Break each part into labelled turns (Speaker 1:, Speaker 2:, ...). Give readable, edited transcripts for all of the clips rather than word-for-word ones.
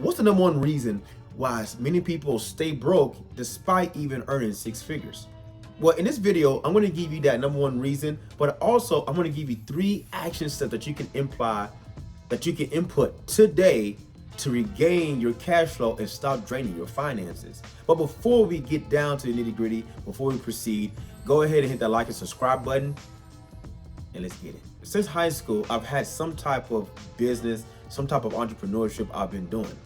Speaker 1: What's the number one reason why many people stay broke despite even earning six figures? Well, in this video, I'm going to give you that number one reason, but also I'm going to give you 3 action steps that you can input today to regain your cash flow and stop draining your finances. But before we get down to the nitty-gritty, before we proceed, go ahead and hit that like and subscribe button, and let's get it. Since high school, I've had some type of business, some type of entrepreneurship I've been doing.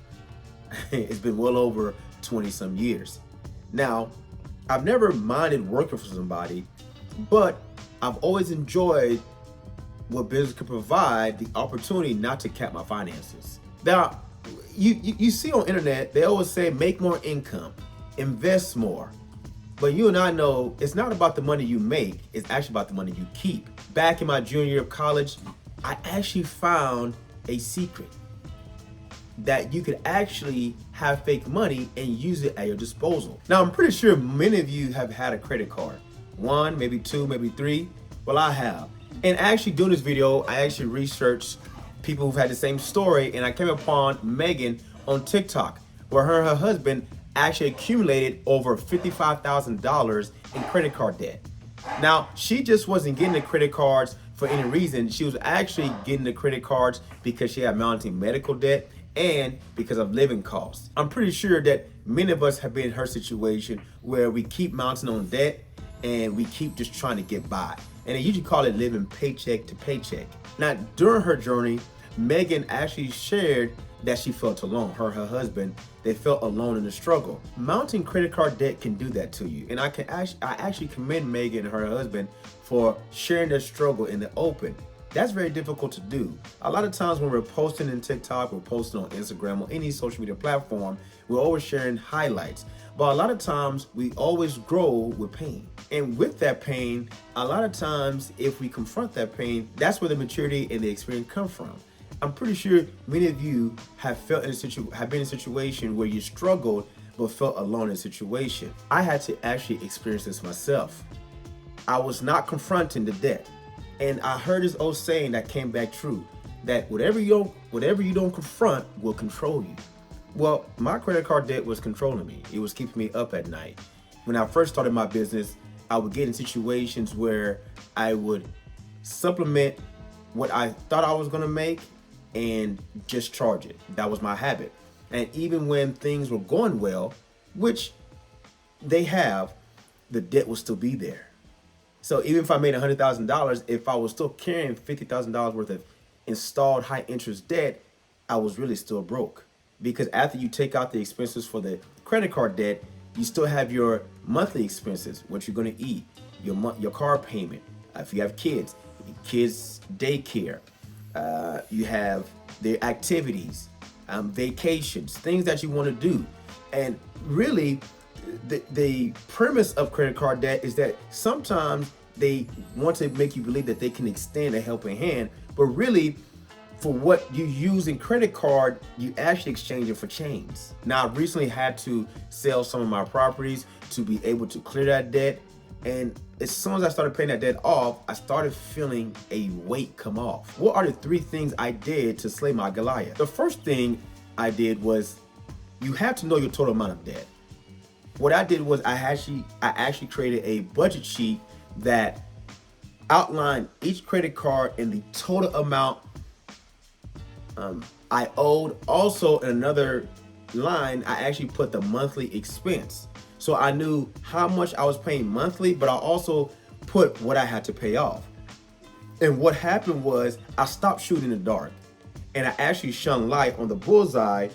Speaker 1: It's been well over 20 some years. Now, I've never minded working for somebody, but I've always enjoyed what business could provide, the opportunity not to cap my finances. Now, you see on internet, they always say make more income, invest more. But you and I know it's not about the money you make, it's actually about the money you keep. Back in my junior year of college, I actually found a secret that you could actually have fake money and use it at your disposal. Now, I'm pretty sure many of you have had a credit card. 1, maybe 2, maybe 3. Well, I have. And actually doing this video, I actually researched people who've had the same story, and I came upon Megan on TikTok, where her and her husband actually accumulated over $55,000 in credit card debt. Now, she just wasn't getting the credit cards for any reason. She was actually getting the credit cards because she had mounting medical debt and because of living costs. I'm pretty sure that many of us have been in her situation where we keep mounting on debt and we keep just trying to get by. And they usually call it living paycheck to paycheck. Now, during her journey, Megan actually shared that she felt alone. Her and her husband, they felt alone in the struggle. Mounting credit card debt can do that to you. And I actually commend Megan and her husband for sharing their struggle in the open. That's very difficult to do. A lot of times when we're posting in TikTok, we're posting on Instagram or any social media platform, we're always sharing highlights. But a lot of times we always grow with pain. And with that pain, a lot of times if we confront that pain, that's where the maturity and the experience come from. I'm pretty sure many of you have been in a situation where you struggled but felt alone in a situation. I had to actually experience this myself. I was not confronting the debt. And I heard this old saying that came back true, that whatever you don't confront will control you. Well, my credit card debt was controlling me. It was keeping me up at night. When I first started my business, I would get in situations where I would supplement what I thought I was gonna make and just charge it. That was my habit. And even when things were going well, which they have, the debt will still be there. So even if I made $100,000, if I was still carrying $50,000 worth of installed high interest debt, I was really still broke. Because after you take out the expenses for the credit card debt, you still have your monthly expenses, what you're gonna eat, your car payment, if you have kids daycare, you have the activities, vacations, things that you wanna do. And really, the premise of credit card debt is that sometimes they want to make you believe that they can extend a helping hand, but really for what you use in credit card, you actually exchange it for chains. Now, I recently had to sell some of my properties to be able to clear that debt. And as soon as I started paying that debt off, I started feeling a weight come off. What are the 3 things I did to slay my Goliath? The first thing I did was you have to know your total amount of debt. What I did was I actually created a budget sheet that outlined each credit card and the total amount I owed. Also, in another line, I actually put the monthly expense. So I knew how much I was paying monthly, but I also put what I had to pay off. And what happened was I stopped shooting in the dark and I actually shone light on the bullseye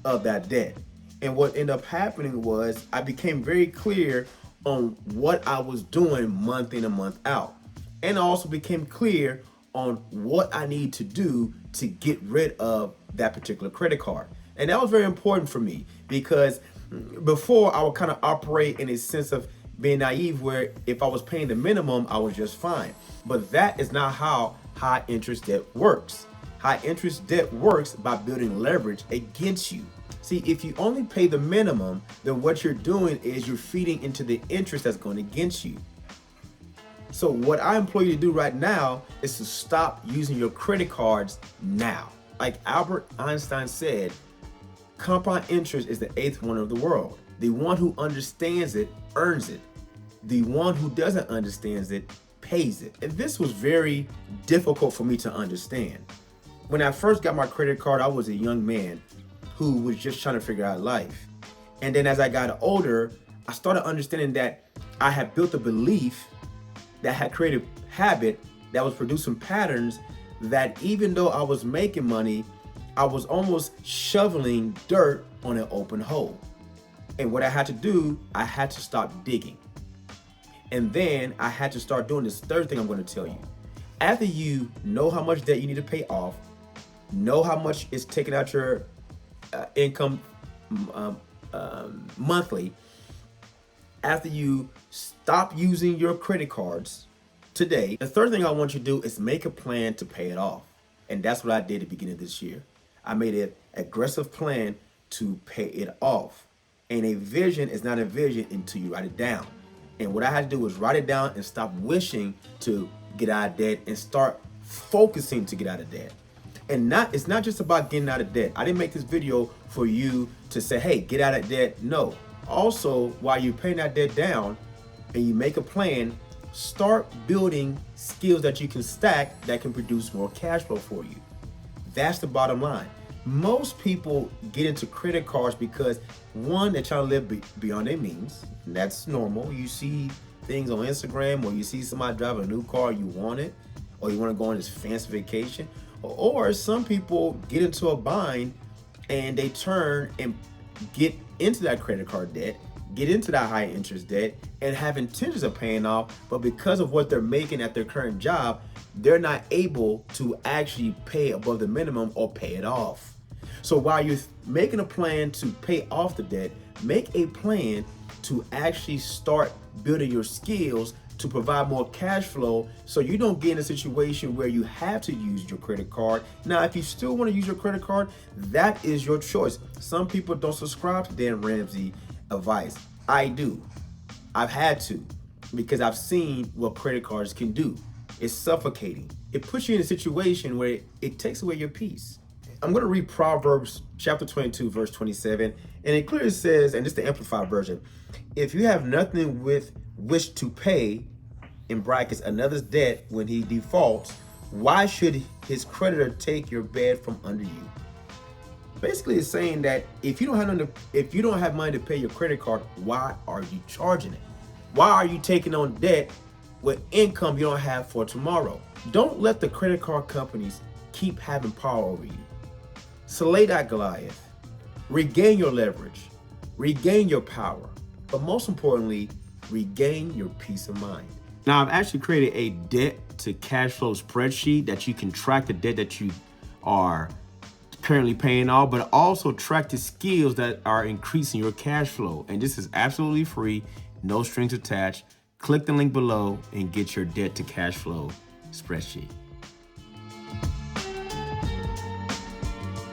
Speaker 1: of that debt. And what ended up happening was I became very clear on what I was doing month in and month out. And I also became clear on what I need to do to get rid of that particular credit card. And that was very important for me because before I would kind of operate in a sense of being naive where if I was paying the minimum, I was just fine. But that is not how high interest debt works. High interest debt works by building leverage against you. See, if you only pay the minimum, then what you're doing is you're feeding into the interest that's going against you. So what I implore you to do right now is to stop using your credit cards now. Like Albert Einstein said, Compound interest is the eighth wonder of the world. The one who understands it earns it. The one who doesn't understand it pays it. And this was very difficult for me to understand. When I first got my credit card, I was a young man who was just trying to figure out life. And then as I got older, I started understanding that I had built a belief that had created habit that was producing patterns that even though I was making money, I was almost shoveling dirt on an open hole. And what I had to do, I had to stop digging. And then I had to start doing this third thing I'm going to tell you. After you know how much debt you need to pay off, know how much is taken out your income monthly, after you stop using your credit cards today, the third thing I want you to do is make a plan to pay it off. And that's what I did at the beginning of this year. I made an aggressive plan to pay it off. And a vision is not a vision until you write it down. And what I had to do was write it down and stop wishing to get out of debt and start focusing to get out of debt. And it's not just about getting out of debt. I didn't make this video for you to say, hey, get out of debt. No. Also, while you're paying that debt down and you make a plan, start building skills that you can stack that can produce more cash flow for you. That's the bottom line. Most people get into credit cards because, one, they're trying to live beyond their means. And that's normal. You see things on Instagram, or you see somebody driving a new car, you want it, or you want to go on this fancy vacation. Or some people get into a bind and they turn and get into that credit card debt, get into that high interest debt, and have intentions of paying off, but because of what they're making at their current job, they're not able to actually pay above the minimum or pay it off. So while you're making a plan to pay off the debt, make a plan to actually start building your skills to provide more cash flow, so you don't get in a situation where you have to use your credit card. Now, if you still want to use your credit card, that is your choice. Some people don't subscribe to Dan Ramsey advice. I do. I've had to, because I've seen what credit cards can do. It's suffocating. It puts you in a situation where it takes away your peace. I'm going to read Proverbs chapter 22, verse 27, and it clearly says, and this is the Amplified version, if you have nothing with which to pay, in brackets, another's debt when he defaults, why should his creditor take your bed from under you? Basically, it's saying that if you don't have money to pay your credit card, why are you charging it? Why are you taking on debt with income you don't have for tomorrow? Don't let the credit card companies keep having power over you. Slay that Goliath. Regain your leverage. Regain your power. But most importantly, regain your peace of mind. Now, I've actually created a debt to cash flow spreadsheet that you can track the debt that you are currently paying off, but also track the skills that are increasing your cash flow. And this is absolutely free, no strings attached. Click the link below and get your debt to cash flow spreadsheet.